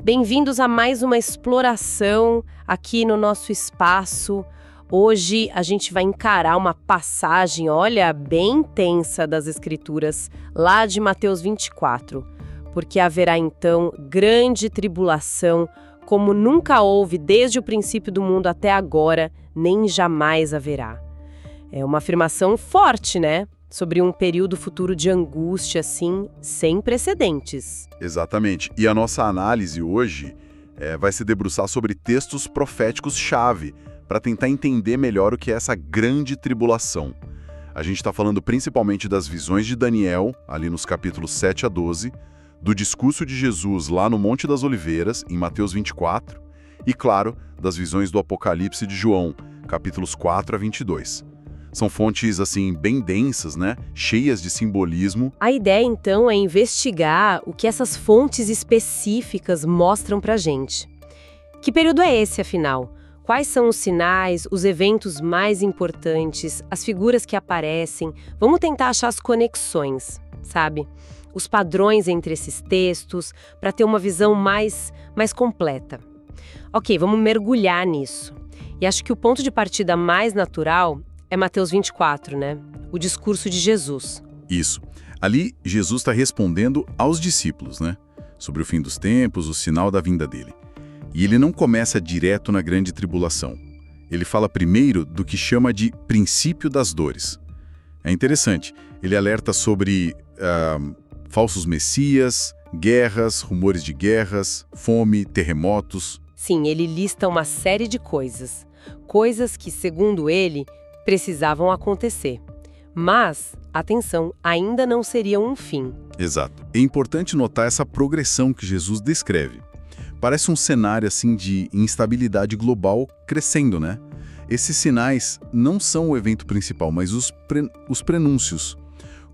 Bem-vindos a mais uma exploração aqui no nosso espaço. Hoje a gente vai encarar uma passagem, olha, bem tensa das Escrituras, lá de Mateus 24, porque haverá então grande tribulação, como nunca houve desde o princípio do mundo até agora, nem jamais haverá. É uma afirmação forte, né? Sobre um período futuro de angústia, assim, sem precedentes. Exatamente. E a nossa análise hoje vai se debruçar sobre textos proféticos-chave, para tentar entender melhor o que é essa grande tribulação. A gente está falando principalmente das visões de Daniel, ali nos capítulos 7 a 12, do discurso de Jesus lá no Monte das Oliveiras, em Mateus 24, e, claro, das visões do Apocalipse de João, capítulos 4 a 22. São fontes, assim, bem densas, né? Cheias de simbolismo. A ideia, então, é investigar o que essas fontes específicas mostram pra gente. Que período é esse, afinal? Quais são os sinais, os eventos mais importantes, as figuras que aparecem? Vamos tentar achar as conexões, sabe? Os padrões entre esses textos, para ter uma visão mais completa. Ok, vamos mergulhar nisso. E acho que o ponto de partida mais natural é Mateus 24, né? O discurso de Jesus. Isso. Ali, Jesus está respondendo aos discípulos, né? Sobre o fim dos tempos, o sinal da vinda dele. E ele não começa direto na grande tribulação. Ele fala primeiro do que chama de princípio das dores. É interessante. Ele alerta sobre falsos messias, guerras, rumores de guerras, fome, terremotos. Sim, ele lista uma série de coisas. Coisas que, segundo ele, precisavam acontecer. Mas, atenção, ainda não seriam um fim. Exato. É importante notar essa progressão que Jesus descreve. Parece um cenário assim de instabilidade global crescendo, né? Esses sinais não são o evento principal, mas os prenúncios,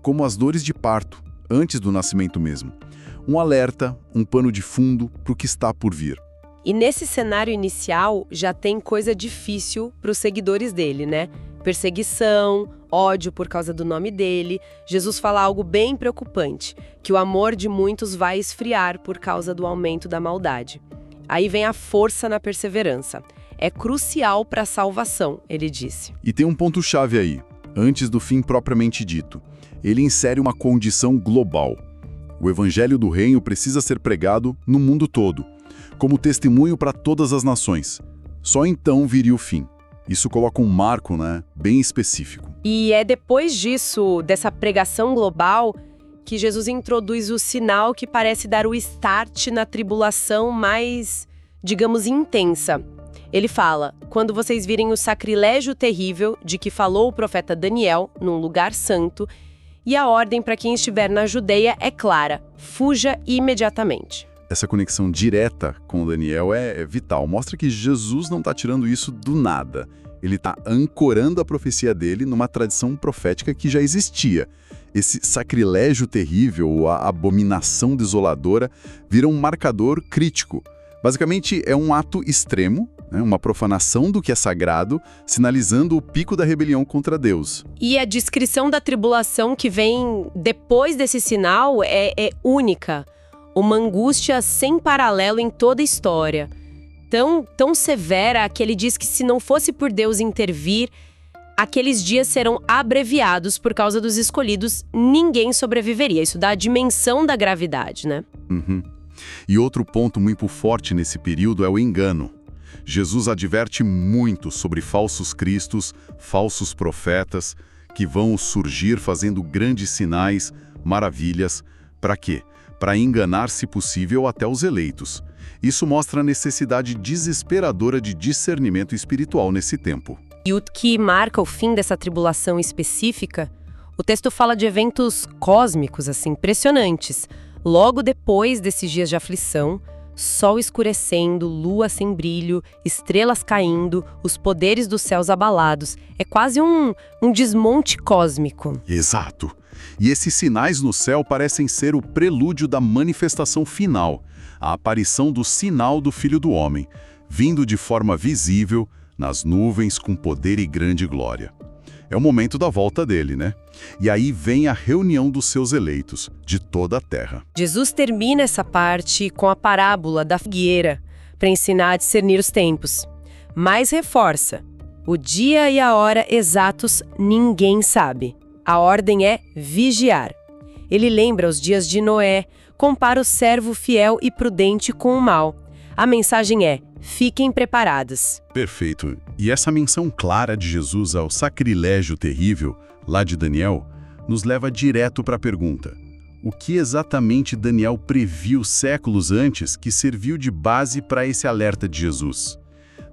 como as dores de parto, antes do nascimento mesmo. Um alerta, um pano de fundo para o que está por vir. E nesse cenário inicial já tem coisa difícil para os seguidores dele, né? Perseguição, ódio por causa do nome dele. Jesus fala algo bem preocupante, que o amor de muitos vai esfriar por causa do aumento da maldade. Aí vem a força na perseverança. É crucial para a salvação, ele disse. E tem um ponto-chave aí, antes do fim propriamente dito. Ele insere uma condição global. O evangelho do reino precisa ser pregado no mundo todo, como testemunho para todas as nações. Só então viria o fim. Isso coloca um marco, né, bem específico. E é depois disso, dessa pregação global, que Jesus introduz o sinal que parece dar o start na tribulação mais, digamos, intensa. Ele fala, quando vocês virem o sacrilégio terrível de que falou o profeta Daniel num lugar santo, e a ordem para quem estiver na Judeia é clara, fuja imediatamente. Essa conexão direta com Daniel é vital. Mostra que Jesus não está tirando isso do nada. Ele está ancorando a profecia dele numa tradição profética que já existia. Esse sacrilégio terrível, a abominação desoladora, vira um marcador crítico. Basicamente, é um ato extremo, né, uma profanação do que é sagrado, sinalizando o pico da rebelião contra Deus. E a descrição da tribulação que vem depois desse sinal é única. Uma angústia sem paralelo em toda a história. Tão severa que ele diz que se não fosse por Deus intervir, aqueles dias serão abreviados por causa dos escolhidos, ninguém sobreviveria. Isso dá a dimensão da gravidade, né? Uhum. E outro ponto muito forte nesse período é o engano. Jesus adverte muito sobre falsos cristos, falsos profetas, que vão surgir fazendo grandes sinais, maravilhas. Para quê? Para enganar, se possível, até os eleitos. Isso mostra a necessidade desesperadora de discernimento espiritual nesse tempo. E o que marca o fim dessa tribulação específica, o texto fala de eventos cósmicos, assim, impressionantes. Logo depois desses dias de aflição, sol escurecendo, lua sem brilho, estrelas caindo, os poderes dos céus abalados. É quase um desmonte cósmico. Exato. E esses sinais no céu parecem ser o prelúdio da manifestação final, a aparição do sinal do Filho do Homem, vindo de forma visível, nas nuvens com poder e grande glória. É o momento da volta dele, né? E aí vem a reunião dos seus eleitos, de toda a terra. Jesus termina essa parte com a parábola da figueira, para ensinar a discernir os tempos. Mas reforça: o dia e a hora exatos ninguém sabe. A ordem é vigiar. Ele lembra os dias de Noé, compara o servo fiel e prudente com o mal. A mensagem é: fiquem preparados. Perfeito. E essa menção clara de Jesus ao sacrilégio terrível, lá de Daniel, nos leva direto para a pergunta: o que exatamente Daniel previu séculos antes que serviu de base para esse alerta de Jesus?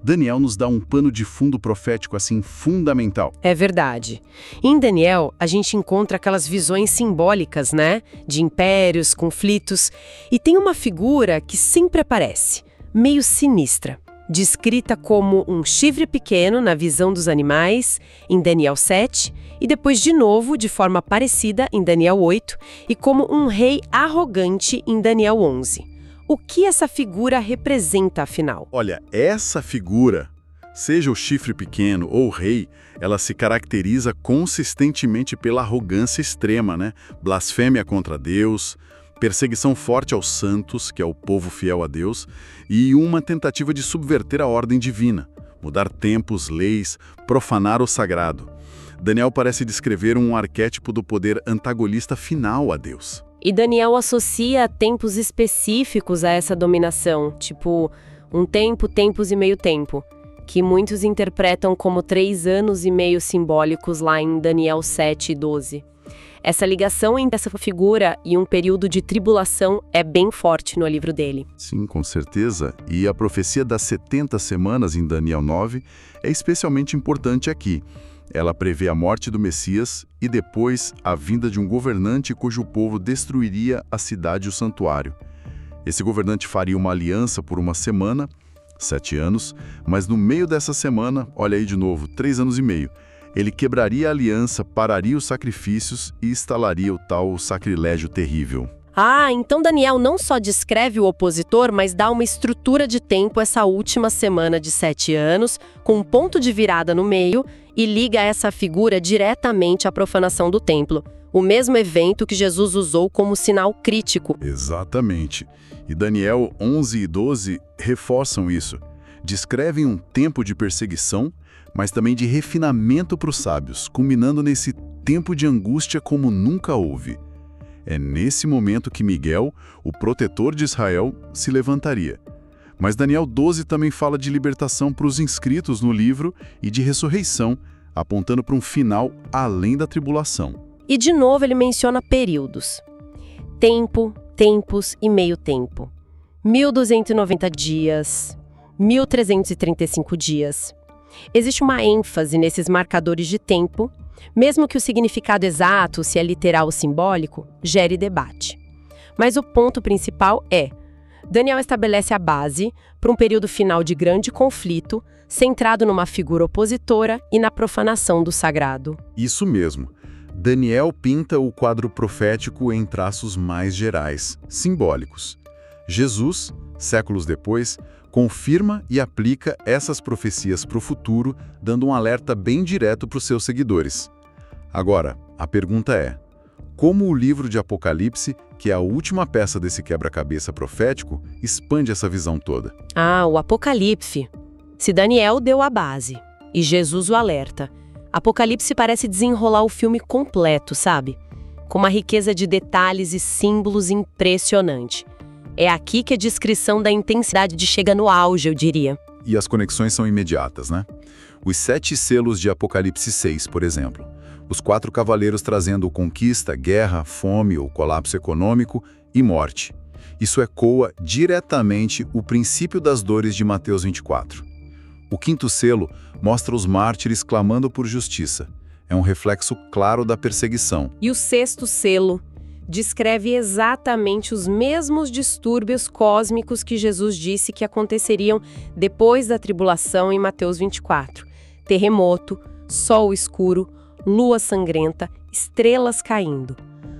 Daniel nos dá um pano de fundo profético assim fundamental. É verdade. Em Daniel, a gente encontra aquelas visões simbólicas, né? De impérios, conflitos. E tem uma figura que sempre aparece, meio sinistra, descrita como um chifre pequeno na visão dos animais, em Daniel 7, e depois de novo, de forma parecida, em Daniel 8, e como um rei arrogante em Daniel 11. O que essa figura representa, afinal? Olha, essa figura, seja o chifre pequeno ou o rei, ela se caracteriza consistentemente pela arrogância extrema, né? Blasfêmia contra Deus, perseguição forte aos santos, que é o povo fiel a Deus, e uma tentativa de subverter a ordem divina, mudar tempos, leis, profanar o sagrado. Daniel parece descrever um arquétipo do poder antagonista final a Deus. E Daniel associa tempos específicos a essa dominação, tipo um tempo, tempos e meio tempo, que muitos interpretam como 3 anos e meio simbólicos lá em Daniel 7 e 12. Essa ligação entre essa figura e um período de tribulação é bem forte no livro dele. Sim, com certeza. E a profecia das 70 semanas em Daniel 9 é especialmente importante aqui. Ela prevê a morte do Messias e depois a vinda de um governante cujo povo destruiria a cidade e o santuário. Esse governante faria uma aliança por uma semana, 7 anos, mas no meio dessa semana, olha aí de novo, 3 anos e meio, ele quebraria a aliança, pararia os sacrifícios e instalaria o tal sacrilégio terrível. Ah, então Daniel não só descreve o opositor, mas dá uma estrutura de tempo essa última semana de 7 anos, com um ponto de virada no meio, e liga essa figura diretamente à profanação do templo, o mesmo evento que Jesus usou como sinal crítico. Exatamente. E Daniel 11 e 12 reforçam isso. Descrevem um tempo de perseguição, mas também de refinamento para os sábios, culminando nesse tempo de angústia como nunca houve. É nesse momento que Miguel, o protetor de Israel, se levantaria. Mas Daniel 12 também fala de libertação para os inscritos no livro e de ressurreição, apontando para um final além da tribulação. E de novo ele menciona períodos. Tempo, tempos e meio tempo. 1290 dias, 1335 dias. Existe uma ênfase nesses marcadores de tempo, mesmo que o significado exato, se é literal ou simbólico, gere debate. Mas o ponto principal é: Daniel estabelece a base para um período final de grande conflito, centrado numa figura opositora e na profanação do sagrado. Isso mesmo. Daniel pinta o quadro profético em traços mais gerais, simbólicos. Jesus, séculos depois, confirma e aplica essas profecias para o futuro, dando um alerta bem direto para os seus seguidores. Agora, a pergunta é: como o livro de Apocalipse, que é a última peça desse quebra-cabeça profético, expande essa visão toda? Ah, o Apocalipse. Se Daniel deu a base e Jesus o alerta, Apocalipse parece desenrolar o filme completo, sabe? Com uma riqueza de detalhes e símbolos impressionante. É aqui que a descrição da intensidade chega no auge, eu diria. E as conexões são imediatas, né? Os 7 selos de Apocalipse 6, por exemplo. Os 4 cavaleiros trazendo conquista, guerra, fome ou colapso econômico e morte. Isso ecoa diretamente o princípio das dores de Mateus 24. O 5º selo mostra os mártires clamando por justiça. É um reflexo claro da perseguição. E o 6º selo descreve exatamente os mesmos distúrbios cósmicos que Jesus disse que aconteceriam depois da tribulação em Mateus 24. Terremoto, sol escuro, lua sangrenta, estrelas caindo.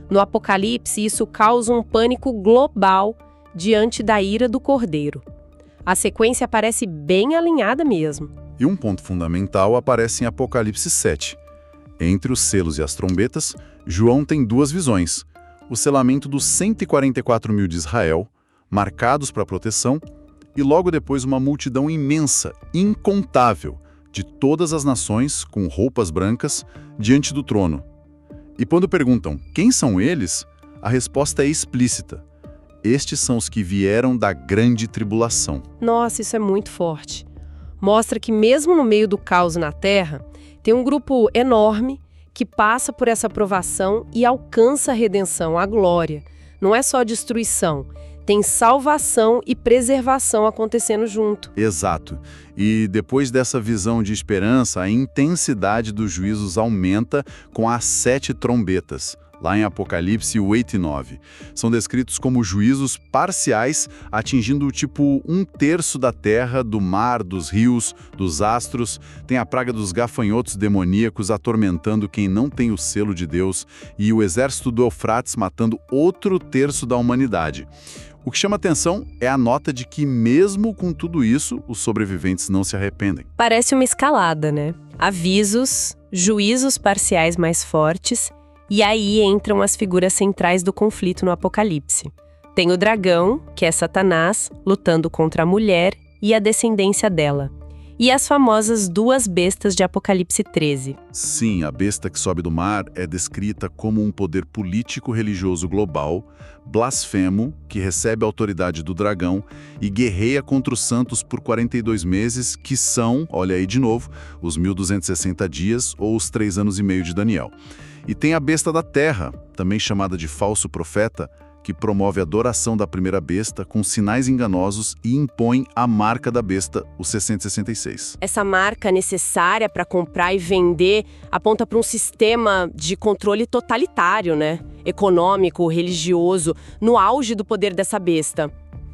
No Apocalipse, isso causa um pânico global diante da ira do Cordeiro. A sequência parece bem alinhada mesmo. E um ponto fundamental aparece em Apocalipse 7. Entre os selos e as trombetas, João tem duas visões: o selamento dos 144 mil de Israel, marcados para proteção, e logo depois uma multidão imensa, incontável, de todas as nações, com roupas brancas, diante do trono. E quando perguntam quem são eles, a resposta é explícita: estes são os que vieram da grande tribulação. Nossa, isso é muito forte. Mostra que mesmo no meio do caos na Terra, tem um grupo enorme que passa por essa provação e alcança a redenção, a glória. Não é só destruição, tem salvação e preservação acontecendo junto. Exato. E depois dessa visão de esperança, a intensidade dos juízos aumenta com as 7 trombetas. Lá em Apocalipse 8 e 9. São descritos como juízos parciais, atingindo tipo 1/3 da terra, do mar, dos rios, dos astros. Tem a praga dos gafanhotos demoníacos atormentando quem não tem o selo de Deus, e o exército do Eufrates matando outro terço da humanidade. O que chama atenção é a nota de que, mesmo com tudo isso, os sobreviventes não se arrependem. Parece uma escalada, né? Avisos, juízos parciais mais fortes. E aí entram as figuras centrais do conflito no Apocalipse. Tem o dragão, que é Satanás, lutando contra a mulher e a descendência dela. E as famosas 2 bestas de Apocalipse 13. Sim, a besta que sobe do mar é descrita como um poder político-religioso global, blasfemo, que recebe a autoridade do dragão e guerreia contra os santos por 42 meses, que são, olha aí de novo, os 1260 dias ou os 3 anos e meio de Daniel. E tem a besta da terra, também chamada de falso profeta, que promove a adoração da primeira besta com sinais enganosos e impõe a marca da besta, o 666. Essa marca necessária para comprar e vender aponta para um sistema de controle totalitário, né? Econômico, religioso, no auge do poder dessa besta.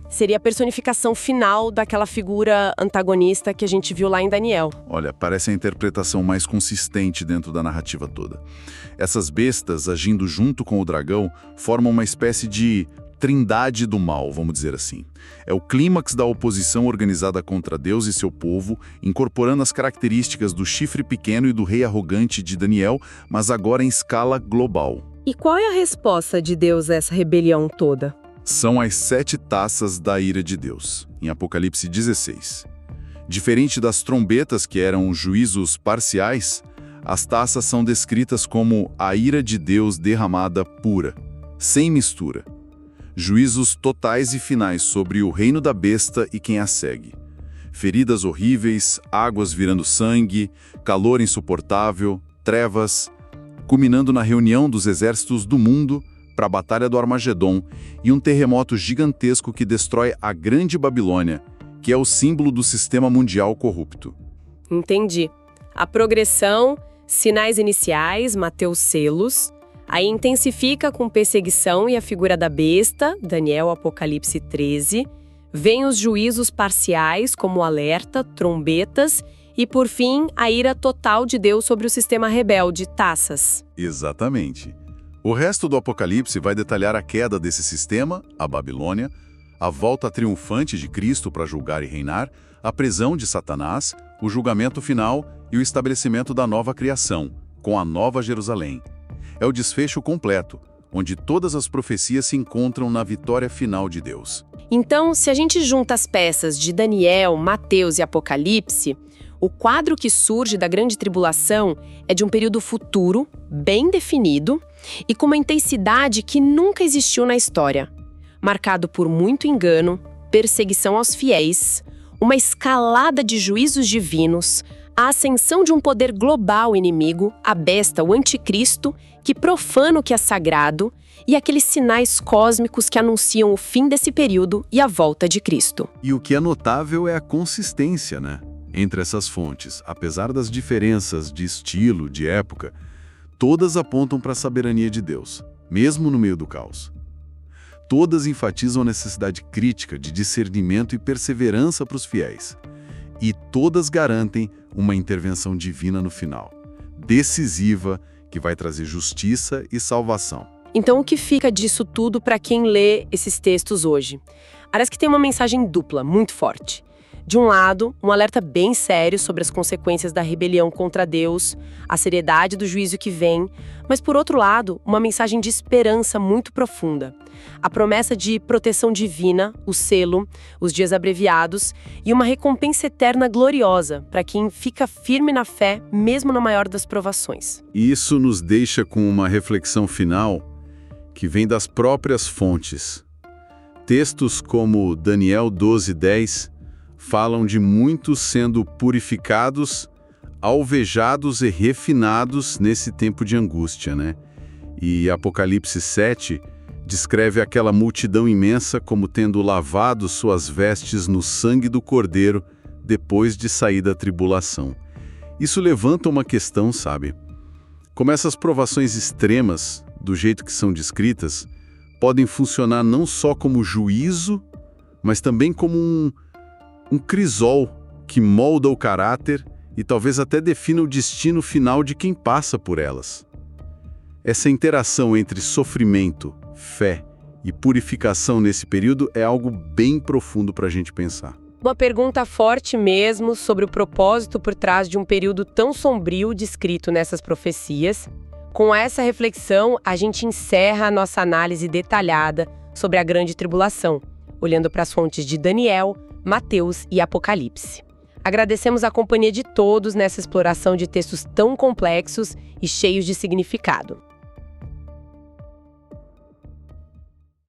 Seria a personificação final daquela figura antagonista que a gente viu lá em Daniel. Olha, parece a interpretação mais consistente dentro da narrativa toda. Essas bestas, agindo junto com o dragão, formam uma espécie de trindade do mal, vamos dizer assim. É o clímax da oposição organizada contra Deus e seu povo, incorporando as características do chifre pequeno e do rei arrogante de Daniel, mas agora em escala global. E qual é a resposta de Deus a essa rebelião toda? São as 7 taças da ira de Deus, em Apocalipse 16. Diferente das trombetas, que eram juízos parciais, as taças são descritas como a ira de Deus derramada pura, sem mistura. Juízos totais e finais sobre o reino da besta e quem a segue. Feridas horríveis, águas virando sangue, calor insuportável, trevas, culminando na reunião dos exércitos do mundo para a Batalha do Armagedon e um terremoto gigantesco que destrói a Grande Babilônia, que é o símbolo do sistema mundial corrupto. Entendi. A progressão, sinais iniciais, Mateus selos, aí intensifica com perseguição e a figura da besta, Daniel Apocalipse 13, vem os juízos parciais como alerta, trombetas e, por fim, a ira total de Deus sobre o sistema rebelde, taças. Exatamente. O resto do Apocalipse vai detalhar a queda desse sistema, a Babilônia, a volta triunfante de Cristo para julgar e reinar, a prisão de Satanás, o julgamento final e o estabelecimento da nova criação, com a Nova Jerusalém. É o desfecho completo, onde todas as profecias se encontram na vitória final de Deus. Então, se a gente junta as peças de Daniel, Mateus e Apocalipse, o quadro que surge da grande tribulação é de um período futuro, bem definido, e com uma intensidade que nunca existiu na história. Marcado por muito engano, perseguição aos fiéis, uma escalada de juízos divinos, a ascensão de um poder global inimigo, a besta, o anticristo, que profana o que é sagrado, e aqueles sinais cósmicos que anunciam o fim desse período e a volta de Cristo. E o que é notável é a consistência, né? Entre essas fontes, apesar das diferenças de estilo, de época, todas apontam para a soberania de Deus, mesmo no meio do caos. Todas enfatizam a necessidade crítica de discernimento e perseverança para os fiéis. E todas garantem uma intervenção divina no final, decisiva, que vai trazer justiça e salvação. Então, o que fica disso tudo para quem lê esses textos hoje? Parece que tem uma mensagem dupla, muito forte. De um lado, um alerta bem sério sobre as consequências da rebelião contra Deus, a seriedade do juízo que vem, mas por outro lado, uma mensagem de esperança muito profunda. A promessa de proteção divina, o selo, os dias abreviados e uma recompensa eterna gloriosa para quem fica firme na fé, mesmo na maior das provações. Isso nos deixa com uma reflexão final que vem das próprias fontes. Textos como Daniel 12:10 falam de muitos sendo purificados, alvejados e refinados nesse tempo de angústia, né? E Apocalipse 7 descreve aquela multidão imensa como tendo lavado suas vestes no sangue do Cordeiro depois de sair da tribulação. Isso levanta uma questão, sabe? Como essas provações extremas, do jeito que são descritas, podem funcionar não só como juízo, mas também como um crisol que molda o caráter e talvez até defina o destino final de quem passa por elas. Essa interação entre sofrimento, fé e purificação nesse período é algo bem profundo para a gente pensar. Uma pergunta forte mesmo sobre o propósito por trás de um período tão sombrio descrito nessas profecias. Com essa reflexão, a gente encerra a nossa análise detalhada sobre a Grande Tribulação, olhando para as fontes de Daniel, Mateus e Apocalipse. Agradecemos a companhia de todos nessa exploração de textos tão complexos e cheios de significado.